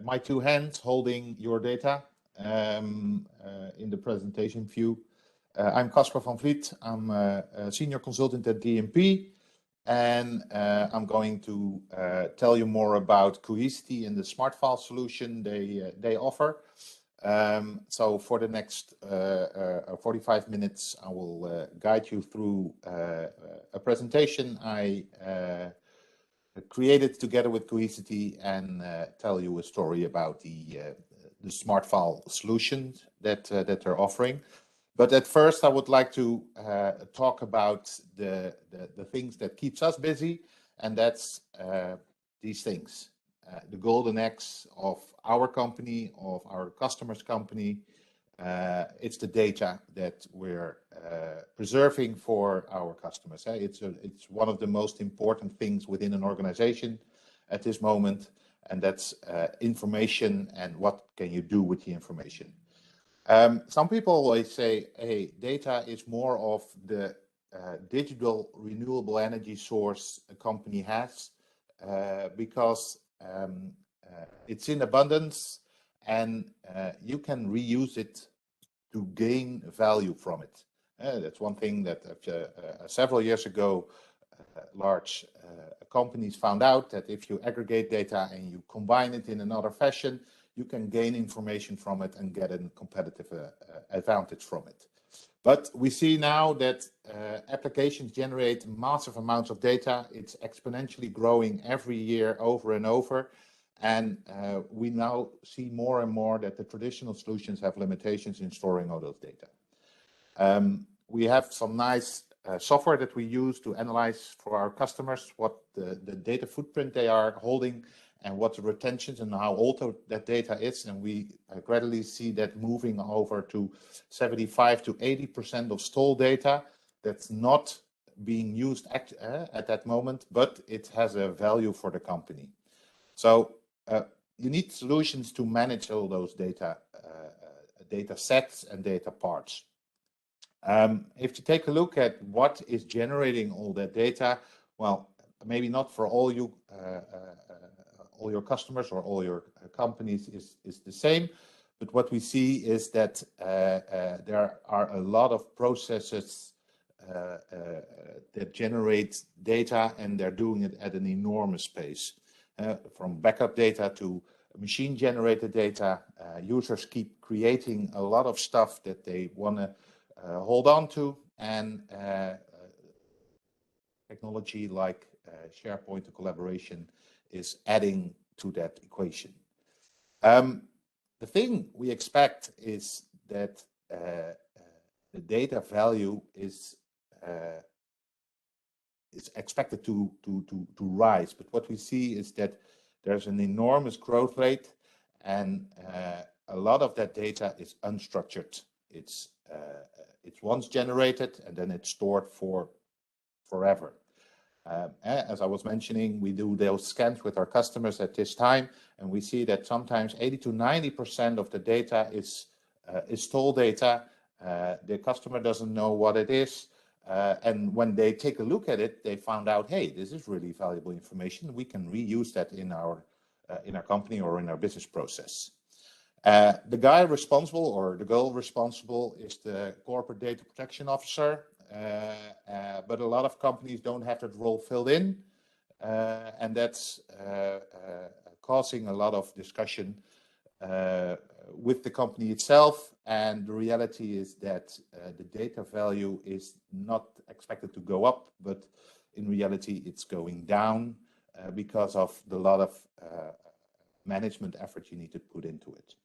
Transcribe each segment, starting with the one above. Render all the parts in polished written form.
my two hands holding your data in the presentation view. I'm Casper van Vliet. I'm a senior consultant at DMP, and I'm going to tell you more about Cohesity and the SmartFiles solution they offer. So for the next 45 minutes, I will guide you through a presentation I created together with Cohesity and tell you a story about the SmartFile solution that they're offering. But at first, I would like to talk about the things that keeps us busy, and that's these things. The golden eggs of our company, of our customer's company. It's the data that we're preserving for our customers. It's one of the most important things within an organization at this moment, and that's information and what can you do with the information. Some people always say, hey, data is more of the digital renewable energy source a company has because it's in abundance and you can reuse it to gain value from it. That's one thing that several years ago, large companies found out that if you aggregate data and you combine it in another fashion, you can gain information from it and get a competitive advantage from it. But we see now that applications generate massive amounts of data. It's exponentially growing every year over and over. And we now see more and more that the traditional solutions have limitations in storing all those data. We have some nice software that we use to analyze for our customers what the data footprint they are holding and what the retentions and how old that data is. And we gradually see that moving over to 75 to 80% of stored data that's not being used at that moment, but it has a value for the company. So you need solutions to manage all those data sets and data parts. If you take a look at what is generating all that data, well, maybe not for all your customers or all your companies is the same, but what we see is that there are a lot of processes that generate data, and they're doing it at an enormous pace. From backup data to machine generated data, users keep creating a lot of stuff that they want to hold on to, and technology like SharePoint and collaboration is adding to that equation. The thing we expect is that the data value is expected to rise, but what we see is that there's an enormous growth rate, and a lot of that data is unstructured. It's once generated and then it's stored for forever. As I was mentioning, we do those scans with our customers at this time, and we see that sometimes 80 to 90% of the data is stored data. The customer doesn't know what it is. And when they take a look at it, they found out, hey, this is really valuable information. We can reuse that in our company or in our business process. The guy responsible or the girl responsible is the corporate data protection officer. But a lot of companies don't have that role filled in, and that's causing a lot of discussion with the company itself. And the reality is that the data value is not expected to go up, but in reality it's going down because of the lot of management effort you need to put into it.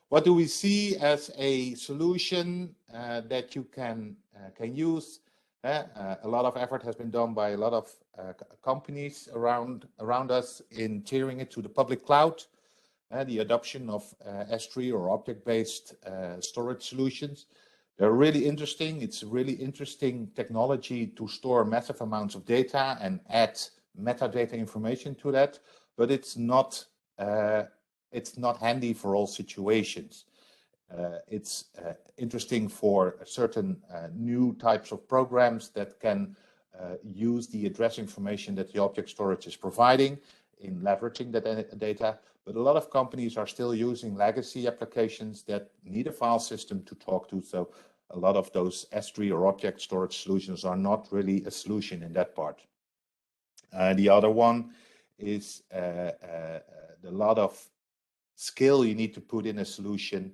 What do we see as a solution that you can use? A lot of effort has been done by a lot of companies around us in tiering it to the public cloud. The adoption of S3 or object-based storage solutions. They're really interesting. It's a really interesting technology to store massive amounts of data and add metadata information to that, but it's not handy for all situations. It's interesting for certain new types of programs that can use the address information that the object storage is providing. in leveraging that data, but a lot of companies are still using legacy applications that need a file system to talk to. So a lot of those S3 or object storage solutions are not really a solution in that part. The other one is the lot of skill you need to put in a solution.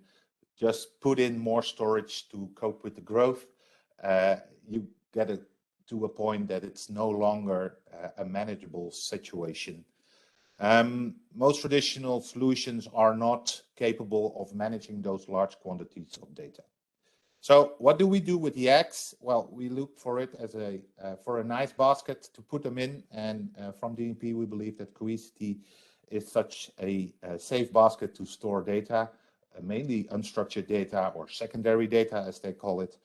Just put in more storage to cope with the growth. You get it to a point that it's no longer a manageable situation. Most traditional solutions are not capable of managing those large quantities of data. So what do we do with the eggs? Well, we look for it as for a nice basket to put them in, and from DMP we believe that Cohesity is such a safe basket to store data, mainly unstructured data or secondary data as they call it,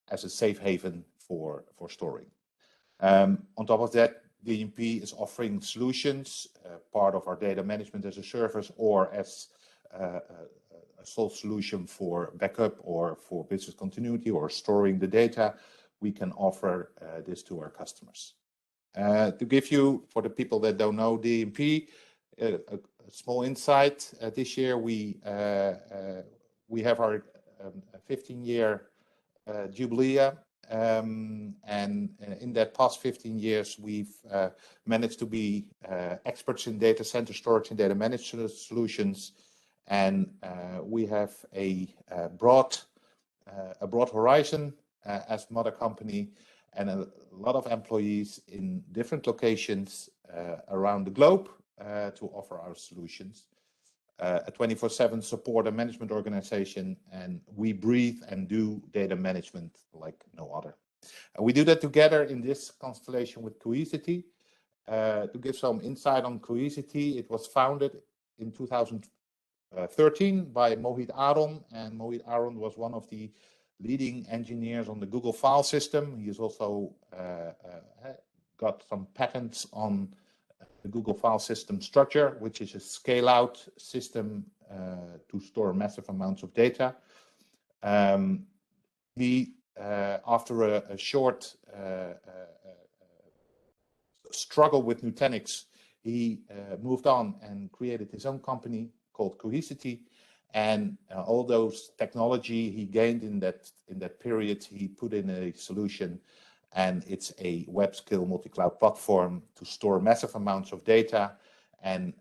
as a safe haven for storing. On top of that, DMP is offering solutions, part of our data management as a service or as a sole solution for backup or for business continuity or storing the data. We can offer this to our customers. To give you, for the people that don't know DMP, a small insight, this year we have our 15-year jubilee, and in that past 15 years we've managed to be experts in data center storage and data management solutions, and we have a broad horizon as mother company, and a lot of employees in different locations around the globe to offer our solutions. A 24/7 support and management organization, and we breathe and do data management like no other. And we do that together in this constellation with Cohesity. To give some insight on Cohesity, it was founded in 2013 by Mohit Aaron, and Mohit Aaron was one of the leading engineers on the Google file system. He has also got some patents on the Google file system structure, which is a scale-out system to store massive amounts of data. He, after a short struggle with Nutanix, he moved on and created his own company called Cohesity, and all those technology he gained in that period, he put in a solution, and it's a web-scale multi-cloud platform to store massive amounts of data and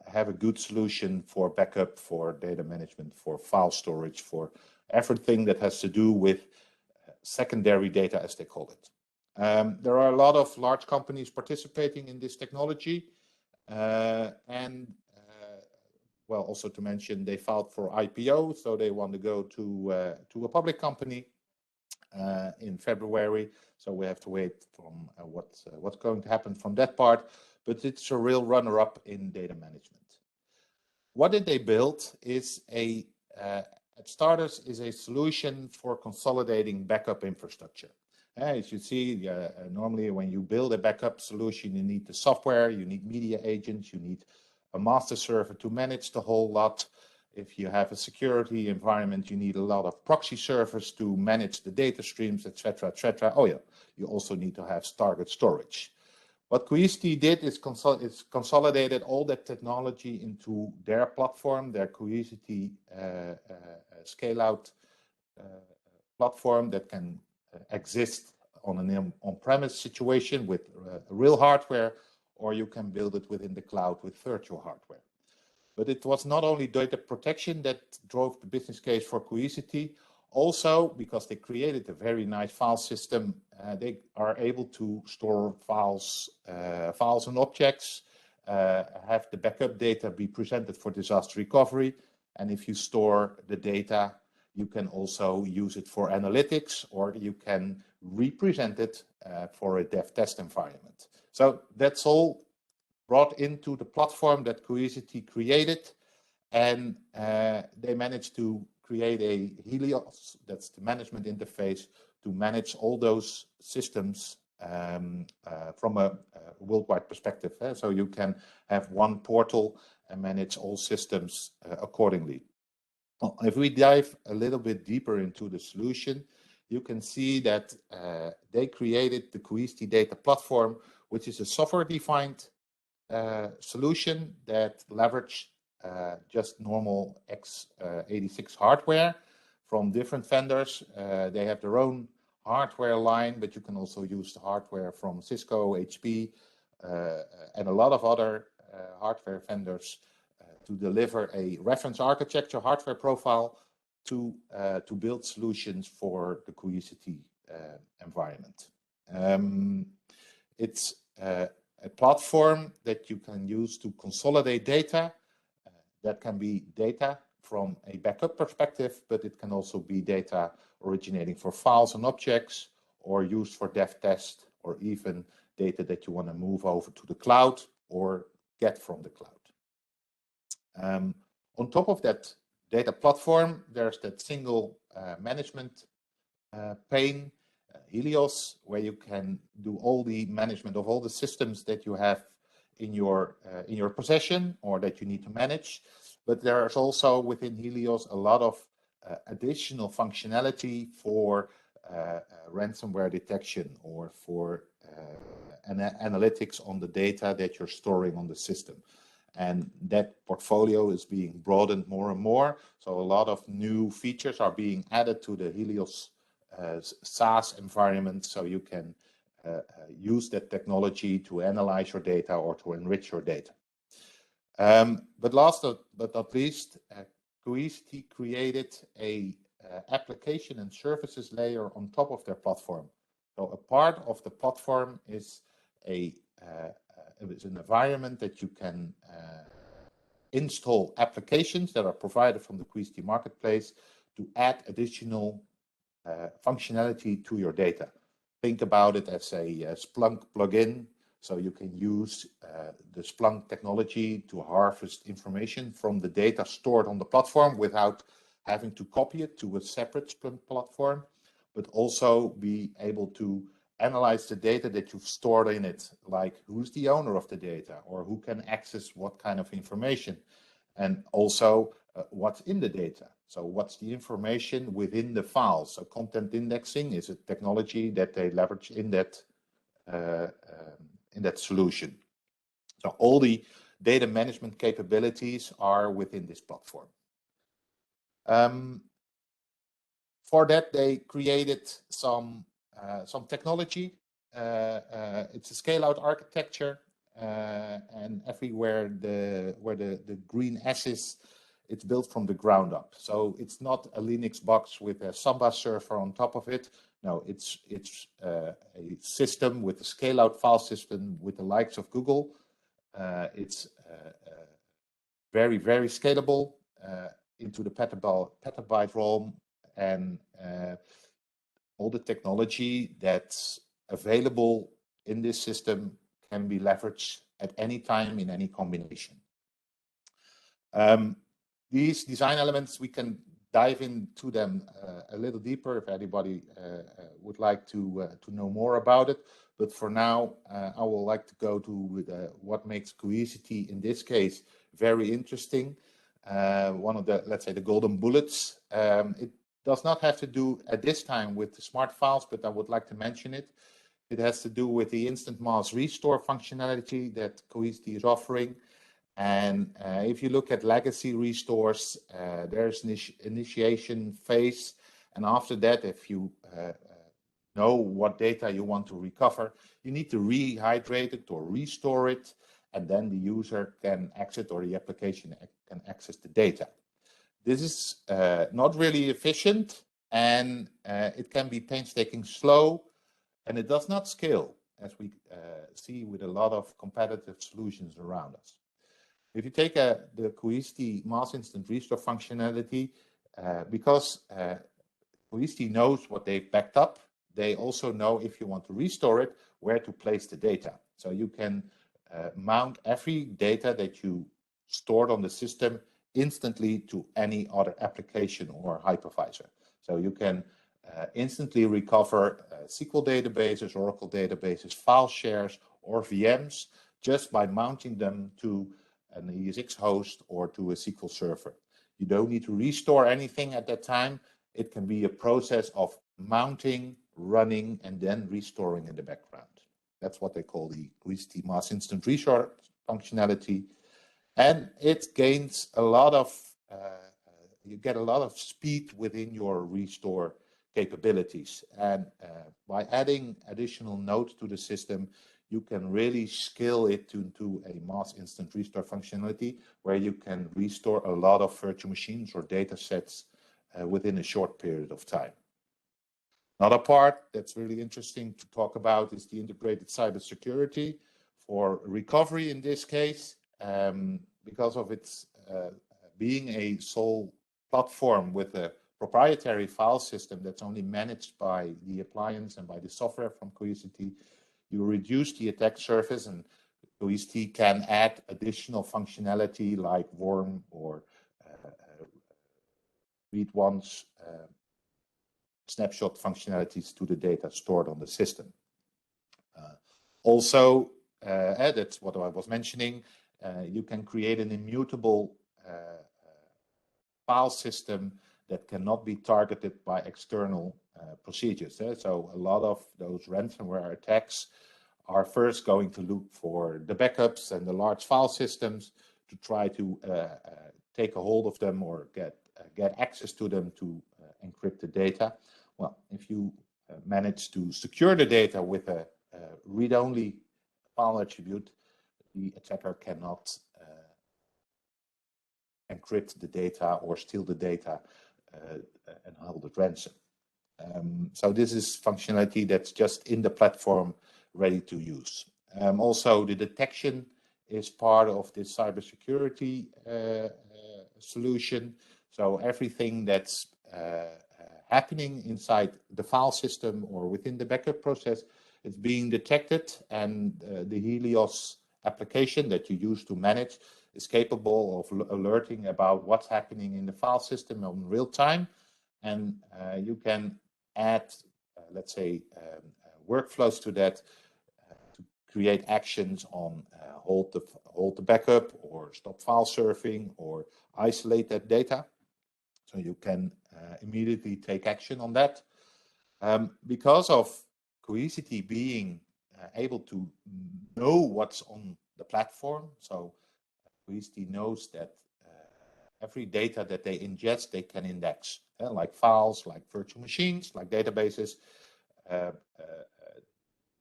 have a good solution for backup, for data management, for file storage, for everything that has to do with secondary data, as they call it. There are a lot of large companies participating in this technology, and also to mention, they filed for IPO, so they want to go to a public company in February. So we have to wait from what's going to happen from that part, but it's a real runner-up in data management. What did they build is at Starters is a solution for consolidating backup infrastructure. As you see, normally when you build a backup solution, you need the software, you need media agents, you need a master server to manage the whole lot. If you have a security environment, you need a lot of proxy servers to manage the data streams, etc., etc. Oh yeah, you also need to have target storage. What Cohesity did is consolidated all that technology into their platform, their Cohesity scale-out platform that can exist on an on-premise situation with real hardware, or you can build it within the cloud with virtual hardware. But it was not only data protection that drove the business case for Cohesity, also because they created a very nice file system, they are able to store files and objects, have the backup data be presented for disaster recovery, and if you store the data, you can also use it for analytics, or you can represent it for a dev test environment. So that's all brought into the platform that Cohesity created, and they managed to create a Helios, that's the management interface, to manage all those systems from a worldwide perspective. So you can have one portal and manage all systems accordingly. If we dive a little bit deeper into the solution, you can see that they created the Cohesity data platform which is a software-defined solution that leverage just normal x86 hardware from different vendors. They have their own hardware line, but you can also use the hardware from Cisco, HP, and a lot of other hardware vendors to deliver a reference architecture hardware profile to build solutions for the Cohesity environment. It's a platform that you can use to consolidate data. That can be data from a backup perspective, but it can also be data originating for files and objects, or used for dev test, or even data that you want to move over to the cloud or get from the cloud. On top of that data platform, there's that single management pane, Helios, where you can do all the management of all the systems that you have in your possession or that you need to manage. But there's also within Helios a lot of additional functionality for ransomware detection or for analytics on the data that you're storing on the system. And that portfolio is being broadened more and more. So a lot of new features are being added to the Helios SaaS environment, so you can use that technology to analyze your data or to enrich your data. But last but not least, Cohesity created a application and services layer on top of their platform. So a part of the platform is an environment that you can install applications that are provided from the Cohesity marketplace to add additional functionality to your data. Think about it as a Splunk plugin, so you can use the Splunk technology to harvest information from the data stored on the platform without having to copy it to a separate Splunk platform, but also be able to analyze the data that you've stored in it, like who's the owner of the data or who can access what kind of information, and also what's in the data. So what's the information within the files? So content indexing is a technology that they leverage in that solution. So all the data management capabilities are within this platform. For that, they created some technology. It's a scale-out architecture, and everywhere where the green S is, it's built from the ground up. So it's not a Linux box with a Samba server on top of it. No, it's a system with a scale-out file system with the likes of Google. It's very, very scalable into the petabyte ROM, and all the technology that's available in this system can be leveraged at any time in any combination. These design elements, we can dive into them a little deeper if anybody would like to know more about it. But for now, I would like to go to what makes Cohesity in this case very interesting. One of the, let's say, the golden bullets. It does not have to do at this time with the SmartFiles, but I would like to mention it. It has to do with the instant mass restore functionality that Cohesity is offering. And if you look at legacy restores, there's an initiation phase. And after that, if you know what data you want to recover, you need to rehydrate it or restore it. And then the user can exit, or the application can access the data. This is not really efficient, and it can be painstaking slow, and it does not scale, as we see with a lot of competitive solutions around us. If you take the Cohesity mass instant restore functionality, because Cohesity knows what they've backed up, they also know if you want to restore it, where to place the data. So you can mount every data that you stored on the system instantly to any other application or hypervisor. So you can instantly recover SQL databases, Oracle databases, file shares, or VMs just by mounting them to an ESX host or to a SQL server. You don't need to restore anything at that time. It can be a process of mounting, running, and then restoring in the background. That's what they call the Cohesity mass instant restore functionality. And it gains a lot of, you get a lot of speed within your restore capabilities. And by adding additional nodes to the system, you can really scale it into a mass instant restore functionality where you can restore a lot of virtual machines or data sets within a short period of time. Another part that's really interesting to talk about is the integrated cybersecurity for recovery in this case, because of its being a sole platform with a proprietary file system that's only managed by the appliance and by the software from Cohesity. You reduce the attack surface, and Cohesity can add additional functionality like worm or read once snapshot functionalities to the data stored on the system. Also, that's what I was mentioning, you can create an immutable file system that cannot be targeted by external procedures. So a lot of those ransomware attacks are first going to look for the backups and the large file systems to try to take a hold of them or get access to them to encrypt the data. Well, if you manage to secure the data with a read-only file attribute, the attacker cannot encrypt the data or steal the data and hold it ransom. So this is functionality that's just in the platform ready to use. Also, the detection is part of this cybersecurity solution. So everything that's happening inside the file system or within the backup process is being detected, and the Helios application that you use to manage is capable of alerting about what's happening in the file system in real time. And you can add, let's say, workflows to that to create actions on hold the backup or stop file surfing or isolate that data. So you can immediately take action on that. Because of Cohesity being able to know what's on the platform, so Cohesity knows that every data that they ingest, they can index, like files, like virtual machines, like databases.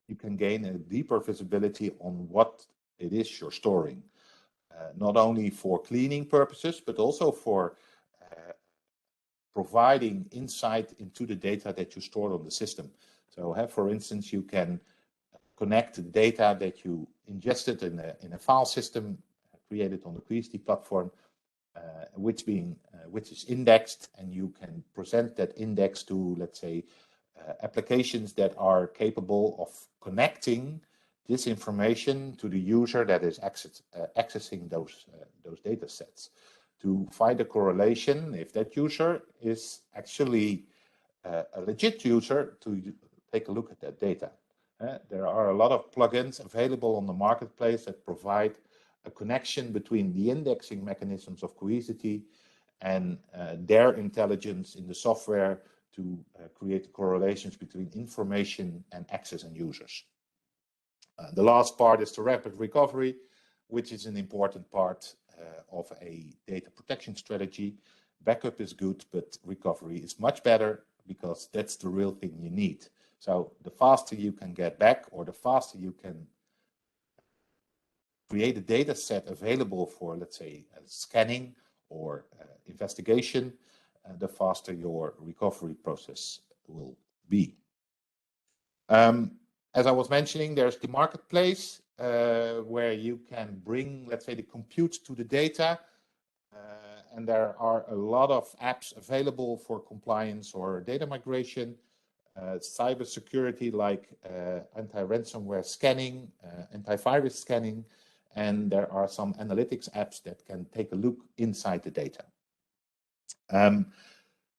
You can gain a deeper visibility on what it is you're storing, not only for cleaning purposes, but also for providing insight into the data that you stored on the system. So, for instance, you can connect data that you ingested in a file system created on the Cohesity platform, which is indexed, and you can present that index to, let's say, applications that are capable of connecting this information to the user that is accessing those data sets, to find a correlation if that user is actually a legit user, to take a look at that data. There are a lot of plugins available on the marketplace that provide a connection between the indexing mechanisms of Cohesity and their intelligence in the software to create correlations between information and access and users. The last part is the rapid recovery, which is an important part of a data protection strategy. Backup is good, but recovery is much better because that's the real thing you need. So the faster you can get back, or the faster you can create a data set available for, let's say, scanning or investigation, the faster your recovery process will be. As I was mentioning, there's the marketplace where you can bring, let's say, the compute to the data. And there are a lot of apps available for compliance or data migration, cybersecurity like anti-ransomware scanning, antivirus scanning, and there are some analytics apps that can take a look inside the data.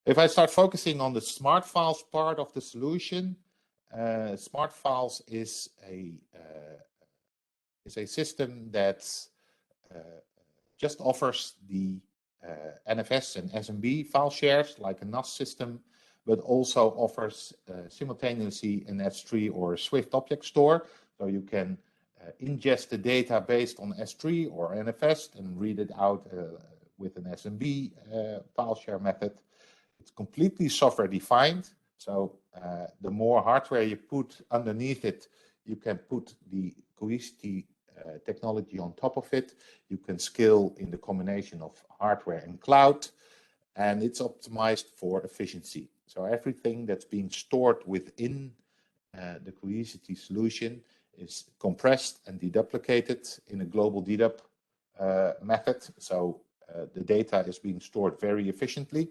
If I start focusing on the SmartFiles part of the solution, SmartFiles is a system that just offers the NFS and SMB file shares like a NAS system, but also offers simultaneously an S3 or a Swift object store So you can ingest the data based on S3 or NFS and read it out with an SMB file share method. It's completely software defined. So the more hardware you put underneath it, you can put the Cohesity technology on top of it. You can scale in the combination of hardware and cloud, and it's optimized for efficiency. So everything that's being stored within the Cohesity solution is compressed and deduplicated in a global dedup method. So the data is being stored very efficiently.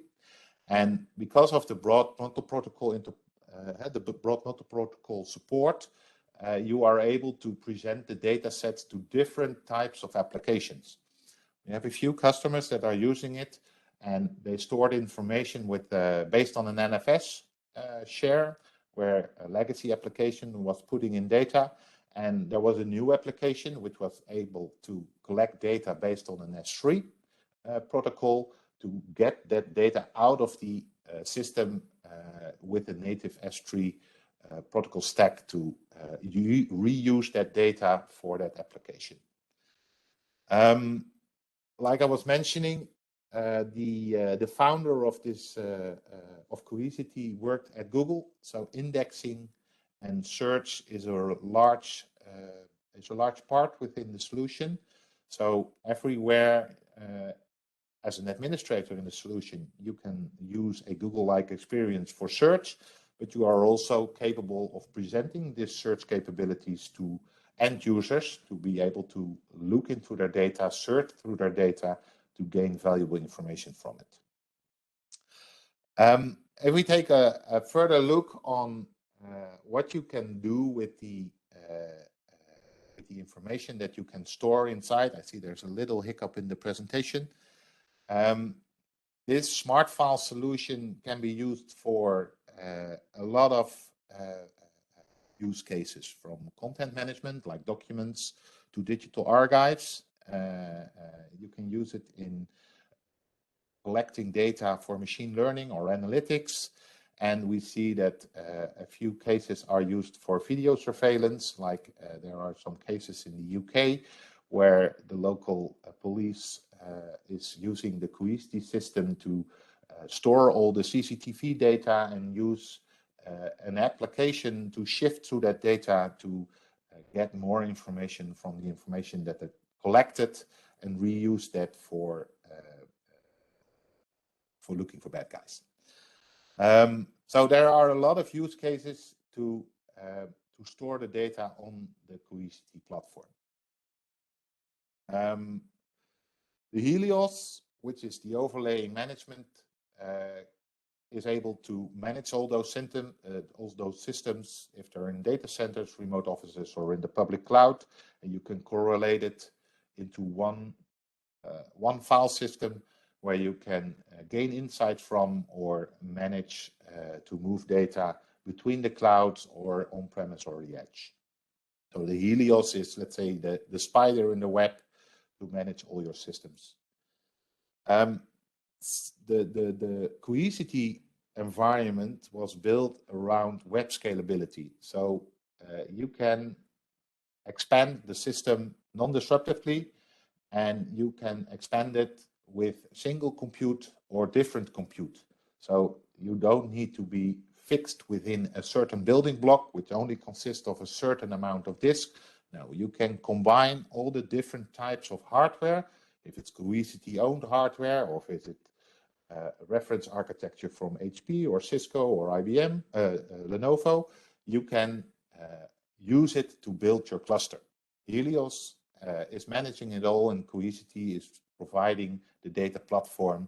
And because of the broad multi-protocol support, you are able to present the data sets to different types of applications. We have a few customers that are using it, and they stored information with based on an NFS share, where a legacy application was putting in data, and there was a new application which was able to collect data based on an S3 protocol to get that data out of the system with a native S3 protocol stack to reuse that data for that application. Like I was mentioning, the founder of this of Cohesity worked at Google, so indexing and search is a large part within the solution. So everywhere, as an administrator in the solution, you can use a Google-like experience for search, but you are also capable of presenting these search capabilities to end users to be able to look into their data, search through their data to gain valuable information from it. If we take a further look on what you can do with the information that you can store inside, I see there's a little hiccup in the presentation. This SmartFile solution can be used for a lot of use cases, from content management like documents to digital archives. You can use it in collecting data for machine learning or analytics. And we see that a few cases are used for video surveillance, like there are some cases in the UK where the local police is using the Cohesity system to store all the CCTV data and use an application to shift through that data to get more information from the information that they collected and reuse that for looking for bad guys. So there are a lot of use cases to store the data on the Cohesity platform. The Helios, which is the overlaying management, is able to manage all those systems if they're in data centers, remote offices, or in the public cloud, and you can correlate it into one file system where you can gain insight from or manage to move data between the clouds or on-premise or the edge. So the Helios is, let's say, the spider in the web to manage all your systems. The Cohesity environment was built around web scalability. So you can expand the system non-disruptively, and you can expand it with single compute or different compute. So you don't need to be fixed within a certain building block, which only consists of a certain amount of disk. Now you can combine all the different types of hardware, if it's Cohesity owned hardware, or if it's a reference architecture from HP or Cisco or IBM, Lenovo, you can use it to build your cluster. Helios is managing it all, and Cohesity is providing the data platform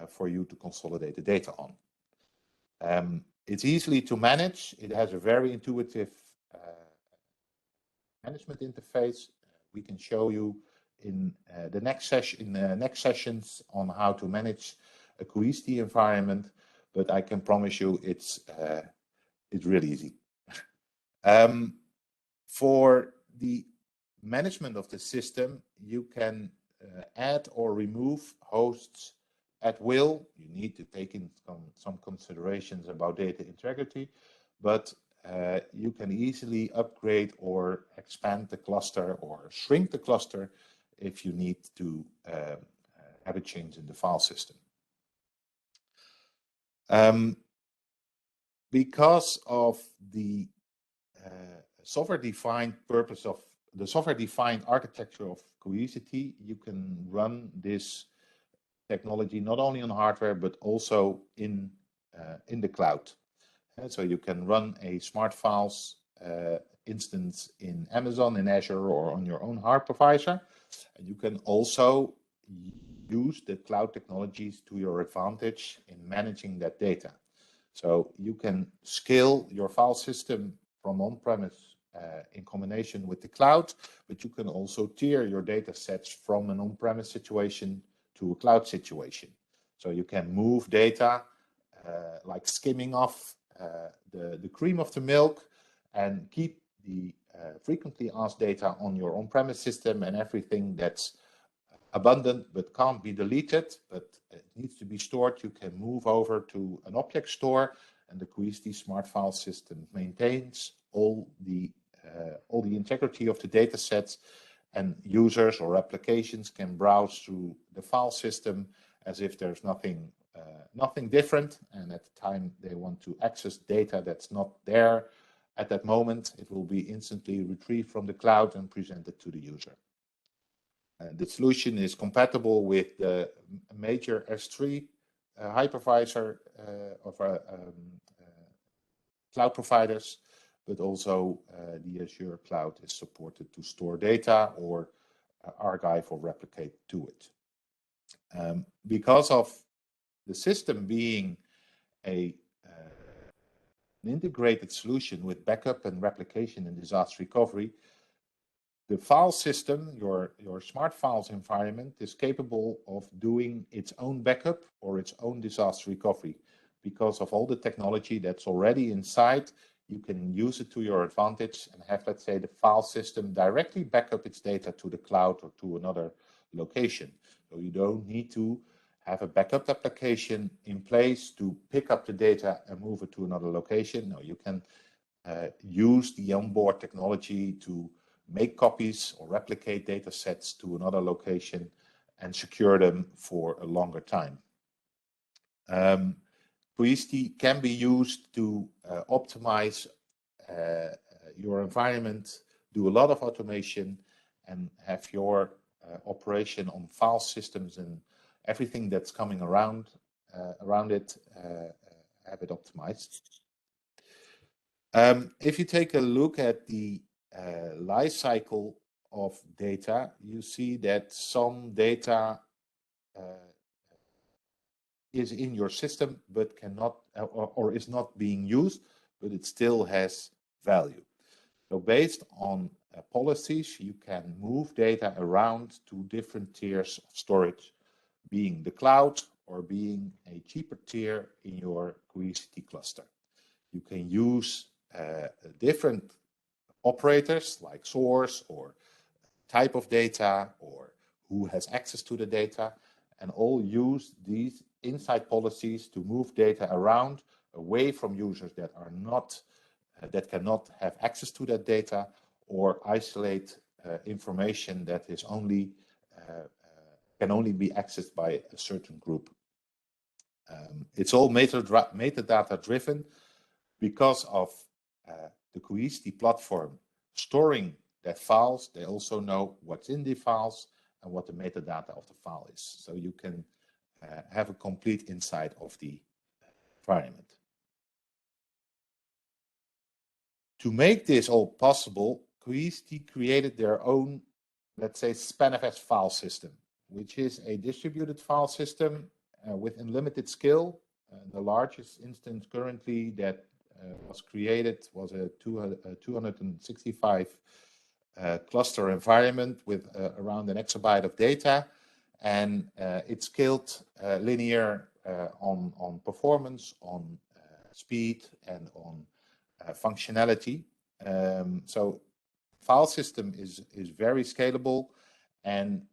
for you to consolidate the data on. It's easily to manage. It has a very intuitive management interface. We can show you in the next sessions on how to manage a Cohesity environment, but I can promise you it's really easy. For the management of the system, you can add or remove hosts at will. You need to take in some considerations about data integrity, but you can easily upgrade or expand the cluster or shrink the cluster if you need to have a change in the file system. Because of the software-defined purpose of the software-defined architecture of Cohesity, you can run this technology not only on hardware but also in the cloud. And so you can run a SmartFiles instance in Amazon, in Azure, or on your own hypervisor. And you can also use the cloud technologies to your advantage in managing that data. So you can scale your file system from on-premise in combination with the cloud, but you can also tier your data sets from an on-premise situation to a cloud situation. So you can move data like skimming off the cream of the milk and keep the frequently asked data on your on-premise system, and everything that's abundant but can't be deleted, but it needs to be stored, you can move over to an object store, and the Cohesity SmartFile system maintains all the integrity of the data sets, and users or applications can browse through the file system as if there's nothing different, and at the time they want to access data that's not there at that moment, it will be instantly retrieved from the cloud and presented to the user. The solution is compatible with the major S3 hypervisor of cloud providers, but also the Azure cloud is supported to store data or archive or replicate to it. Because of the system being an integrated solution with backup and replication and disaster recovery, the file system, your SmartFiles environment, is capable of doing its own backup or its own disaster recovery. Because of all the technology that's already inside, you can use it to your advantage and have, let's say, the file system directly back up its data to the cloud or to another location. So you don't need to have a backup application in place to pick up the data and move it to another location. No, you can use the onboard technology to make copies or replicate data sets to another location and secure them for a longer time. Cohesity can be used to optimize your environment, do a lot of automation, and have your operation on file systems and everything that's coming around it, have it optimized. If you take a look at the life cycle of data, you see that some data is in your system but cannot or is not being used, but it still has value. So based on policies, you can move data around to different tiers of storage, being the cloud or being a cheaper tier in your Cohesity cluster. You can use different operators like source or type of data or who has access to the data, and all use these inside policies to move data around away from users that are not that cannot have access to that data, or isolate information that is only can only be accessed by a certain group. It's all metadata driven because of the Cohesity platform storing that files. They also know what's in the files and what the metadata of the file is. So you can have a complete insight of the environment. To make this all possible, Cohesity created their own, let's say, SpanFS file system, which is a distributed file system with unlimited scale. The largest instance currently that was created was a 265 cluster environment with around an exabyte of data, and it's scaled linear on performance, on speed, and on functionality. So file system is very scalable, and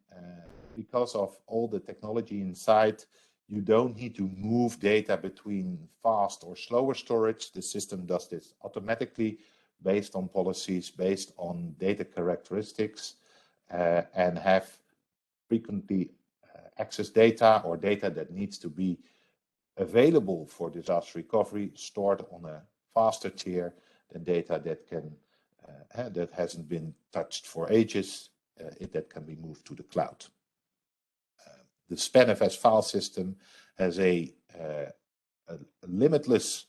because of all the technology inside, You don't need to move data between fast or slower storage. The system does this automatically based on policies, based on data characteristics, and have frequently access data or data that needs to be available for disaster recovery stored on a faster tier than data that can that hasn't been touched for ages, that can be moved to the cloud. The SpanFS file system has a limitless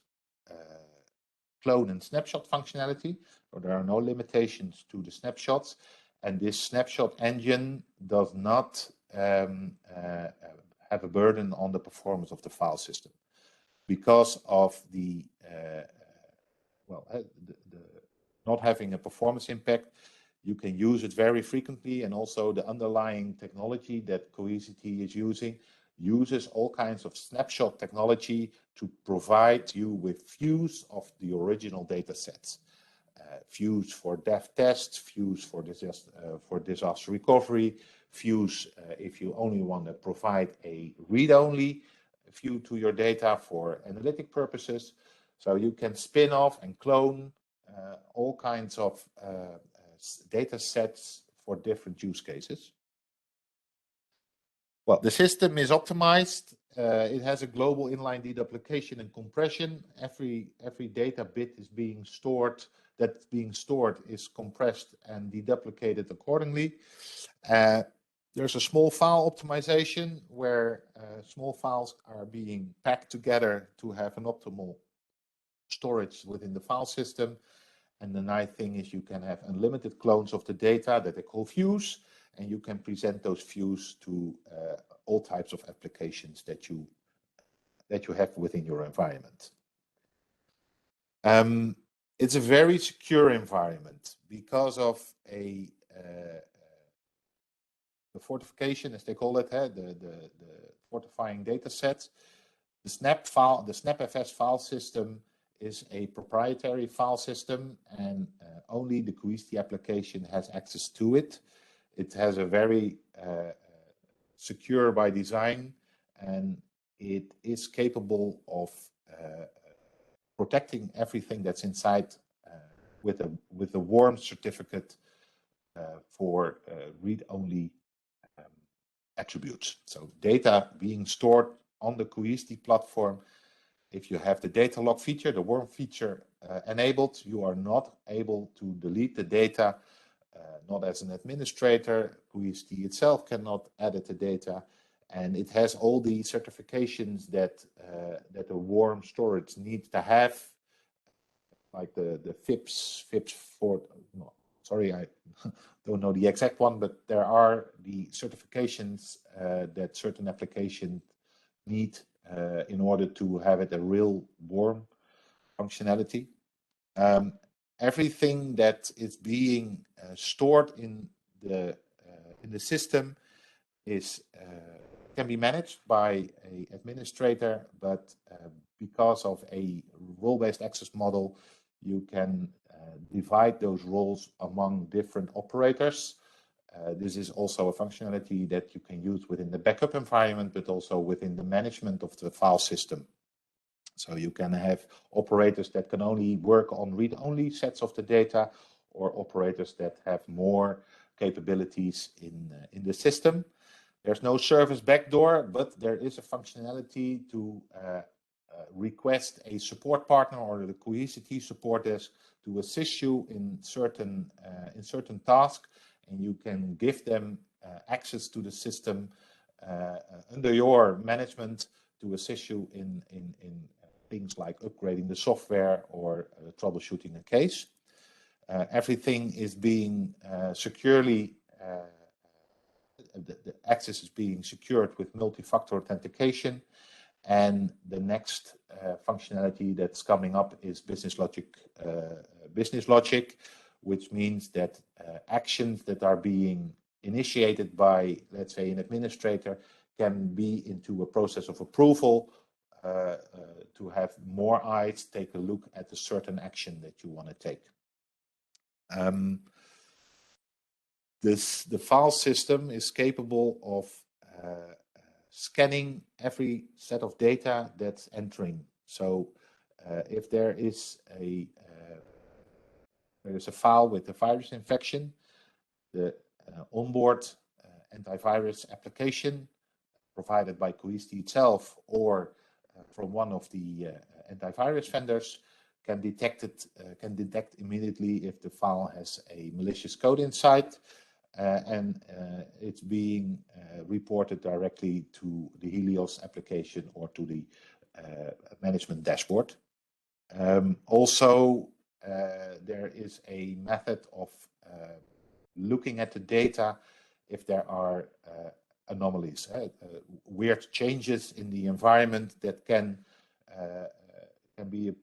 clone and snapshot functionality, so there are no limitations to the snapshots, and this snapshot engine does not have a burden on the performance of the file system because of the not having a performance impact. You can use it very frequently, and also the underlying technology that Cohesity is using uses all kinds of snapshot technology to provide you with views of the original data sets. Views for dev tests, views for disaster recovery, views if you only want to provide a read-only view to your data for analytic purposes. So you can spin off and clone all kinds of data sets for different use cases. Well, the system is optimized. It has a global inline deduplication and compression. Every data bit is being stored. That's being stored is compressed and deduplicated accordingly. There's a small file optimization where small files are being packed together to have an optimal storage within the file system. And the nice thing is you can have unlimited clones of the data that they call views, and you can present those views to all types of applications that you have within your environment. It's a very secure environment because of the fortification, as they call it, the fortifying data set. The SnapFS file system is a proprietary file system, and only the Cohesity application has access to it. It has a very secure by design, and it is capable of protecting everything that's inside with a warm certificate for read-only attributes. So data being stored on the Cohesity platform, if you have the data log feature, the warm feature enabled, you are not able to delete the data, not as an administrator. Cohesity itself cannot edit the data, and it has all the certifications that a warm storage needs to have, like the FIPS 4. No, sorry, I don't know the exact one, but there are the certifications that certain applications need in order to have it a real warm functionality. Everything that is being stored in the system is can be managed by an administrator, but because of a role-based access model, you can divide those roles among different operators. This is also a functionality that you can use within the backup environment, but also within the management of the file system. So you can have operators that can only work on read-only sets of the data, or operators that have more capabilities in the system. There's no service backdoor, but there is a functionality to request a support partner or the Cohesity support desk to assist you in certain tasks, and you can give them access to the system under your management to assist you in things like upgrading the software or troubleshooting a case. Everything is being securely, the access is being secured with multi-factor authentication. And the next functionality that's coming up is business logic, which means that actions that are being initiated by, let's say, an administrator can be into a process of approval to have more eyes take a look at a certain action that you want to take. The file system is capable of scanning every set of data that's entering. So if there is a file with a virus infection, the onboard antivirus application provided by Coisti itself or from one of the antivirus vendors can detect immediately if the file has a malicious code inside, and it's being reported directly to the Helios application or to the management dashboard. Also, there is a method of looking at the data if there are anomalies, weird changes in the environment that can be a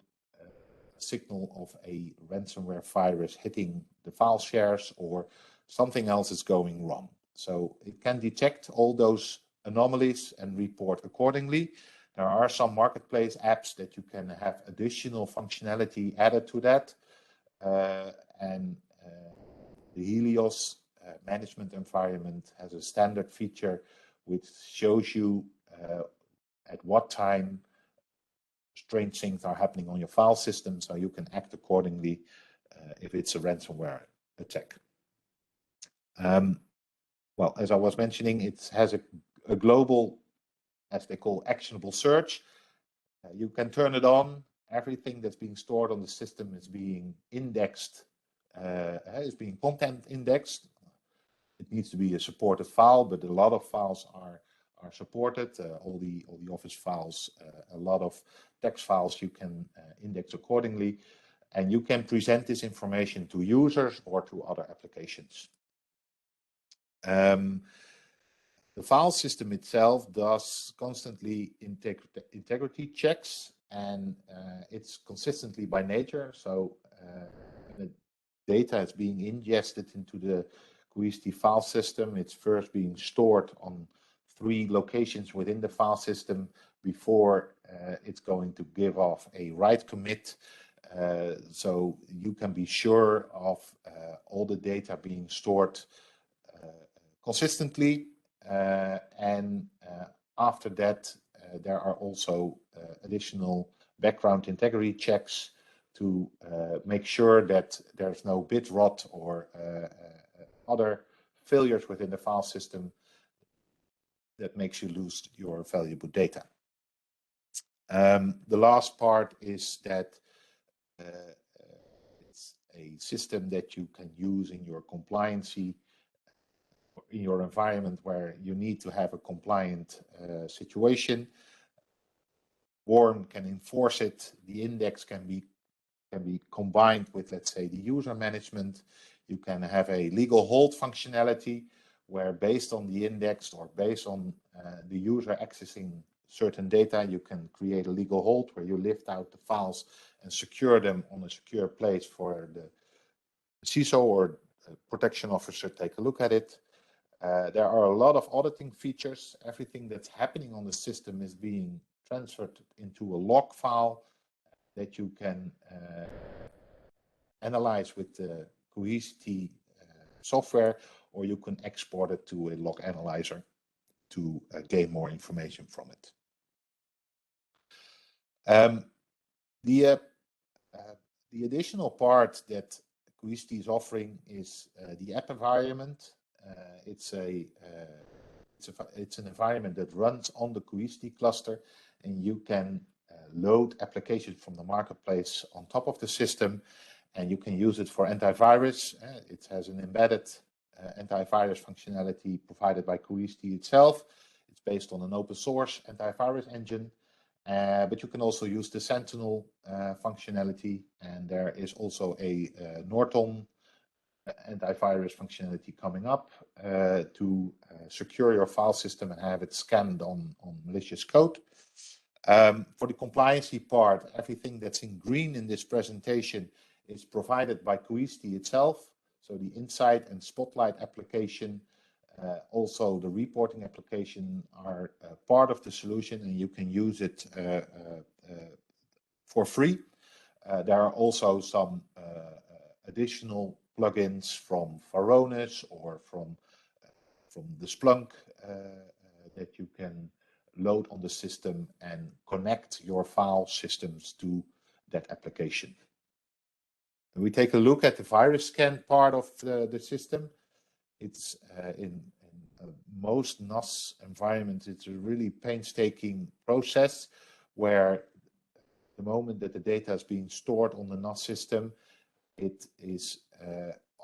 signal of a ransomware virus hitting the file shares or something else is going wrong. So it can detect all those anomalies and report accordingly. There are some marketplace apps that you can have additional functionality added to that. And the Helios management environment has a standard feature which shows you at what time strange things are happening on your file system, so you can act accordingly if it's a ransomware attack. Well, as I was mentioning, it has a global, as they call, actionable search. You can turn it on. Everything that's being stored on the system is being indexed, is being content indexed. It needs to be a supported file, but a lot of files are supported. All the Office files, a lot of text files you can index accordingly, and you can present this information to users or to other applications. The file system itself does constantly integrity checks, and it's consistently by nature. So when the data is being ingested into the Coisti file system, it's first being stored on 3 locations within the file system before it's going to give off a write commit. So you can be sure of all the data being stored consistently. And after that, there are also additional background integrity checks to make sure that there's no bit rot or other failures within the file system that makes you lose your valuable data. The last part is that it's a system that you can use in your compliancy, in your environment where you need to have a compliant situation. WARM can enforce it. The index can be combined with, let's say, the user management. You can have a legal hold functionality where, based on the index or based on the user accessing certain data, you can create a legal hold where you lift out the files and secure them on a secure place for the CISO or protection officer to take a look at it. There are a lot of auditing features. Everything that's happening on the system is being transferred into a log file that you can analyze with the Coisti software, or you can export it to a log analyzer to gain more information from it. The additional part that Coisti is offering is the app environment. It's an environment that runs on the Coisti cluster, and you can load applications from the marketplace on top of the system, and you can use it for antivirus. It has an embedded antivirus functionality provided by Coisti itself. It's based on an open source antivirus engine, but you can also use the Sentinel functionality, and there is also a Norton antivirus functionality coming up to secure your file system and have it scanned on malicious code. For the compliancy part, everything that's in green in this presentation is provided by Coisti itself. So the Insight and Spotlight application, also the reporting application, are part of the solution, and you can use it for free. There are also some additional plugins from Varonis or from the Splunk that you can load on the system and connect your file systems to that application. And we take a look at the virus scan part of the system. It's in most NAS environments, it's a really painstaking process where the moment that the data is being stored on the NAS system, it is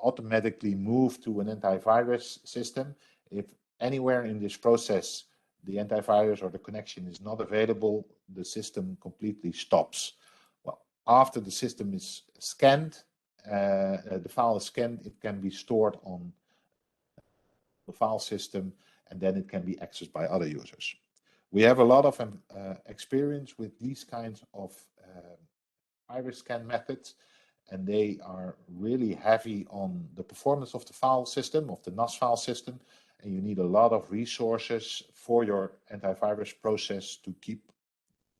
automatically moved to an antivirus system. If anywhere in this process the antivirus or the connection is not available, the system completely stops. Well, after the system is scanned, the file is scanned, it can be stored on the file system, and then it can be accessed by other users. We have a lot of experience with these kinds of virus scan methods, and they are really heavy on the performance of the file system, of the NAS file system, and you need a lot of resources for your antivirus process to keep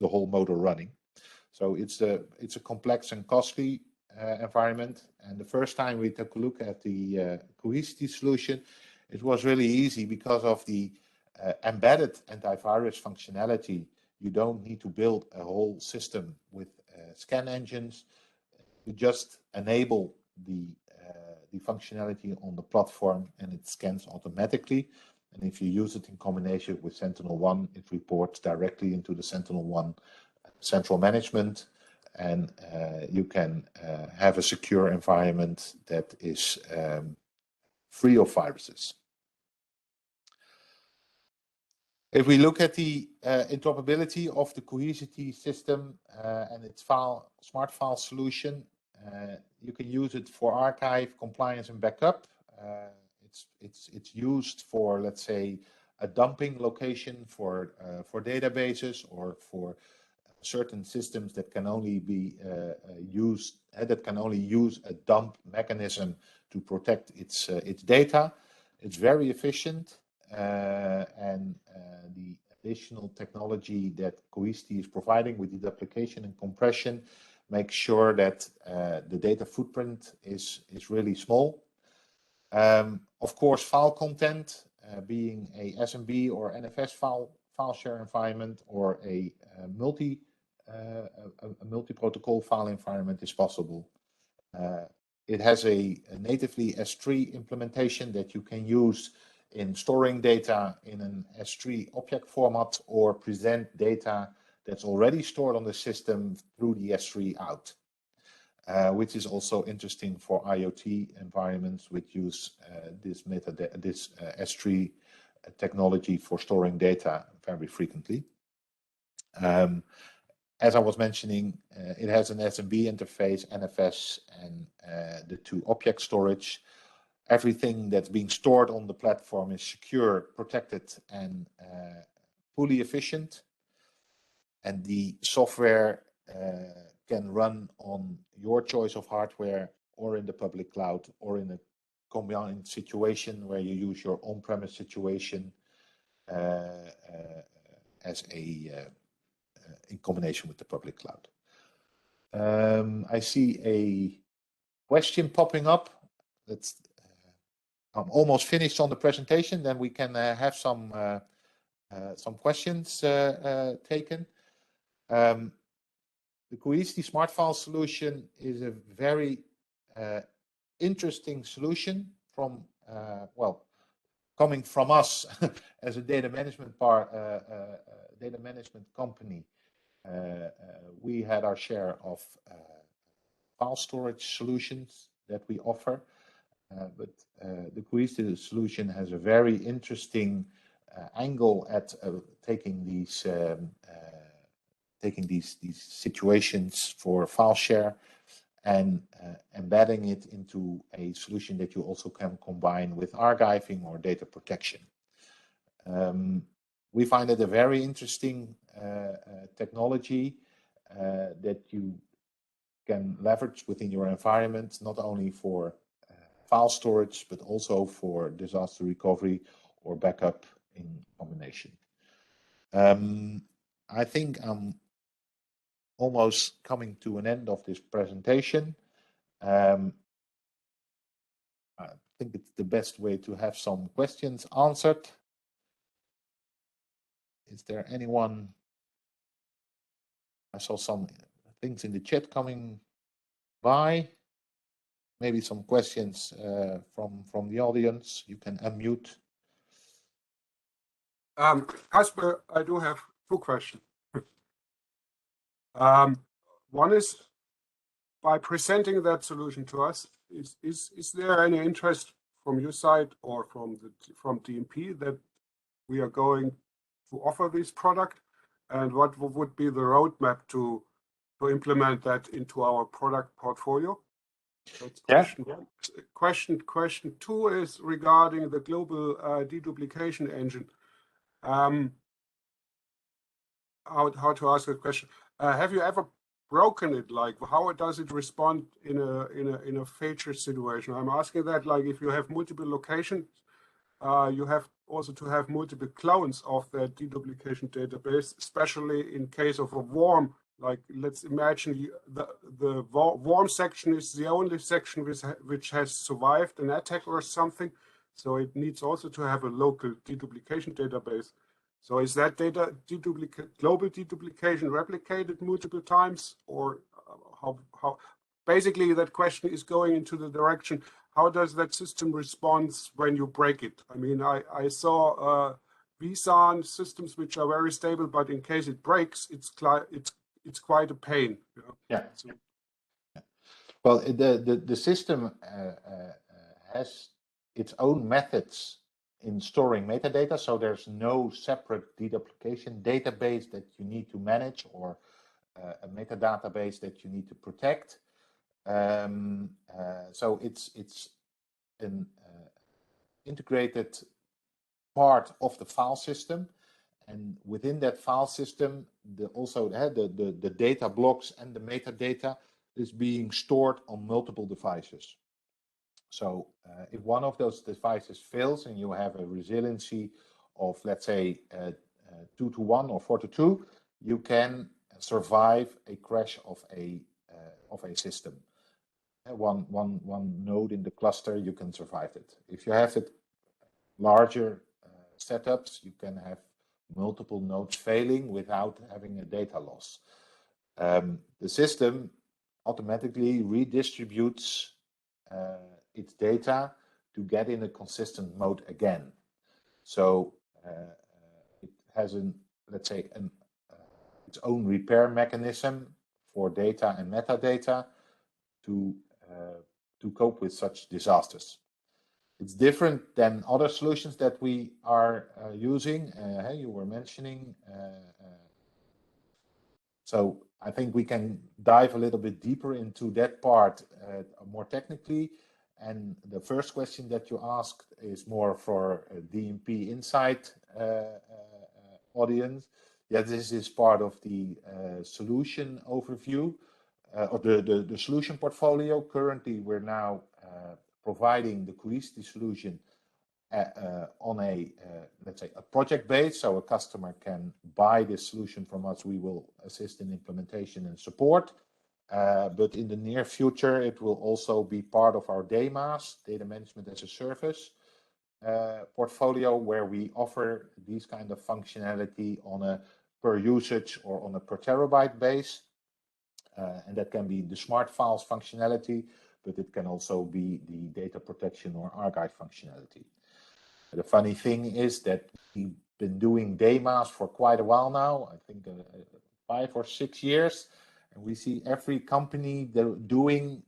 the whole motor running. So it's a complex and costly environment. And the first time we took a look at the Cohesity solution, it was really easy because of the embedded antivirus functionality. You don't need to build a whole system with scan engines. You just enable the functionality on the platform and it scans automatically. And if you use it in combination with SentinelOne, it reports directly into the SentinelOne central management, and you can have a secure environment that is free of viruses. If we look at the interoperability of the Cohesity system and its SmartFiles solution, you can use it for archive, compliance, and backup. It's used for, let's say, a dumping location for databases or for certain systems that can only be used, that can only use a dump mechanism to protect its data. It's very efficient, and the additional technology that Cohesity is providing with the duplication and compression makes sure that the data footprint is really small. Of course, file content, being a SMB or NFS file share environment or a multi-protocol file environment is possible. It has a natively S3 implementation that you can use in storing data in an S3 object format or present data that's already stored on the system through the S3 out, which is also interesting for IoT environments which use this S3 technology for storing data very frequently. As I was mentioning, it has an SMB interface, NFS, and the two object storage. Everything that's being stored on the platform is secure, protected, and fully efficient. And the software can run on your choice of hardware or in the public cloud or in a combined situation where you use your on-premise situation as in combination with the public cloud. I see a question popping up. I'm almost finished on the presentation. Then we can have some questions taken. The Cohesity SmartFiles solution is a very interesting solution from coming from us as a data management company. We had our share of file storage solutions that we offer, but the Cohesity solution has a very interesting angle at taking these situations for file share and embedding it into a solution that you also can combine with archiving or data protection. We find it a very interesting technology that you can leverage within your environment, not only for file storage, but also for disaster recovery or backup in combination. I think I'm almost coming to an end of this presentation. I think it's the best way to have some questions answered. Is there anyone? I saw some things in the chat coming by. Maybe some questions from the audience. You can unmute. Casper, I do have two questions. One is, by presenting that solution to us, is there any interest from your side or from DMP that we are going to offer this product, and what would be the roadmap to implement that into our product portfolio? That's question one. Question two is regarding the global deduplication engine. How to ask that question? Have you ever broken it? Like, how does it respond in a failure situation? I'm asking that, like, if you have multiple locations, you have also to have multiple clones of that deduplication database, especially in case of a worm. Like, let's imagine the worm section is the only section which has survived an attack or something. So it needs also to have a local deduplication database. So is that global deduplication replicated multiple times, or how? Basically, that question is going into the direction, how does that system respond when you break it? I mean, I saw vSAN systems which are very stable, but in case it breaks, it's quite a pain. You know? Yeah. So, well, the system has its own methods in storing metadata, so there's no separate deduplication database that you need to manage, or a metadatabase that you need to protect. So it's an integrated part of the file system, and within that file system, the data blocks and the metadata is being stored on multiple devices. So if one of those devices fails and you have a resiliency of, let's say, 2 to 1 or 4 to 2, you can survive a crash of a system. One node in the cluster, you can survive it. If you have it larger setups, you can have multiple nodes failing without having a data loss. The system automatically redistributes its data to get in a consistent mode again. So it has let's say its own repair mechanism for data and metadata to cope with such disasters. It's different than other solutions that we are using. You were mentioning. So I think we can dive a little bit deeper into that part more technically. And the first question that you asked is more for a DMP Insight audience. Yeah, this is part of the solution overview or the solution portfolio. Currently, we're now providing the cohesive solution on a let's say a project base, so a customer can buy this solution from us. We will assist in implementation and support, but in the near future it will also be part of our DMaaS, data management as a service portfolio, where we offer these kind of functionality on a per usage or on a per terabyte base, and that can be the SmartFiles functionality, but it can also be the data protection or archive functionality. The funny thing is that we've been doing DMaaS for quite a while now, I think 5 or 6 years, and we see every company doing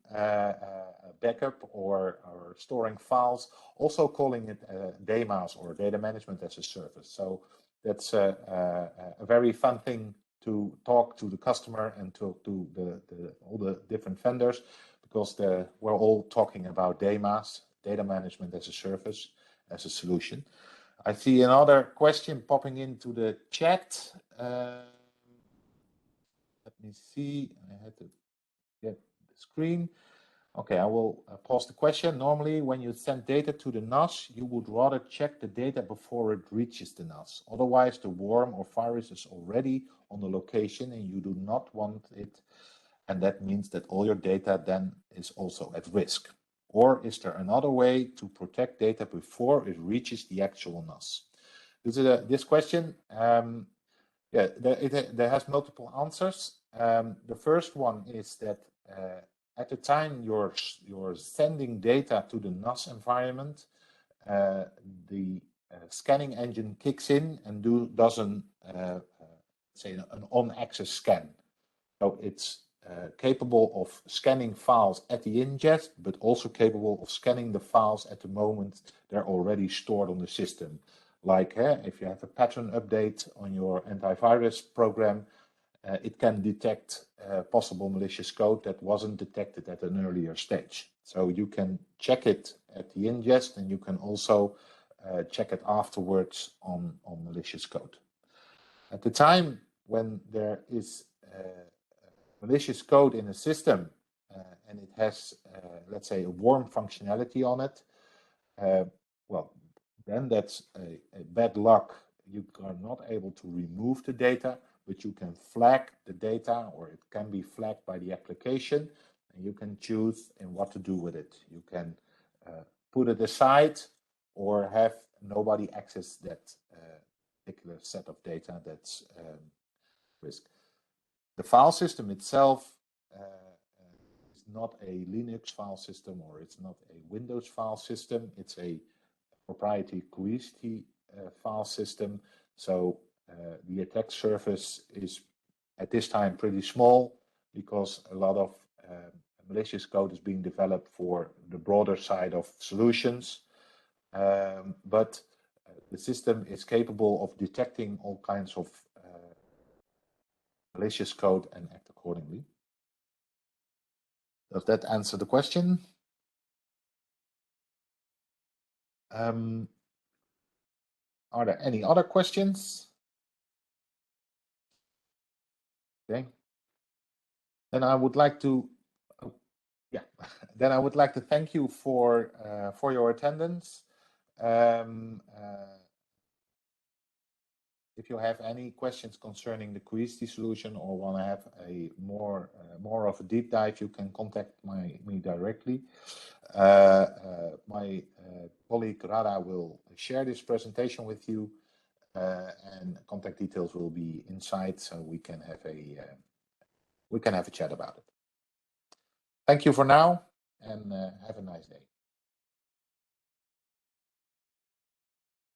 backup or storing files, also calling it DMaaS or data management as a service. So that's a very fun thing to talk to the customer and talk to all the different vendors, because we're all talking about DMaaS, data management as a service, as a solution. I see another question popping into the chat. Let me see. I had to get the screen. Okay, I will pause the question. Normally, when you send data to the NAS, you would rather check the data before it reaches the NAS. Otherwise, the worm or virus is already on the location and you do not want it. And that means that all your data then is also at risk. Or is there another way to protect data before it reaches the actual NAS? This question Yeah, there has multiple answers. The first one is that at the time you're sending data to the NAS environment, the scanning engine kicks in and does say an on-axis scan. So it's capable of scanning files at the ingest, but also capable of scanning the files at the moment they're already stored on the system. Like if you have a pattern update on your antivirus program, it can detect possible malicious code that wasn't detected at an earlier stage. So you can check it at the ingest, and you can also check it afterwards on malicious code. At the time when there is malicious code in a system and it has, let's say, a warm functionality on it, well, then that's a bad luck. You are not able to remove the data, but you can flag the data, or it can be flagged by the application, and you can choose in what to do with it. You can put it aside or have nobody access that particular set of data that's risk. The file system itself is not a Linux file system, or it's not a Windows file system. It's a proprietary groeit file system. So the attack surface is at this time pretty small, because a lot of malicious code is being developed for the broader side of solutions. But the system is capable of detecting all kinds of malicious code and act accordingly. Does that answer the question? Are there any other questions? Okay. Then I would like to, then I would like to thank you for your attendance. If you have any questions concerning the groeit solution, or want to have a more of a deep dive, you can contact me directly. My colleague Rada will share this presentation with you, and contact details will be inside, so we can have a chat about it. Thank you for now, and have a nice day.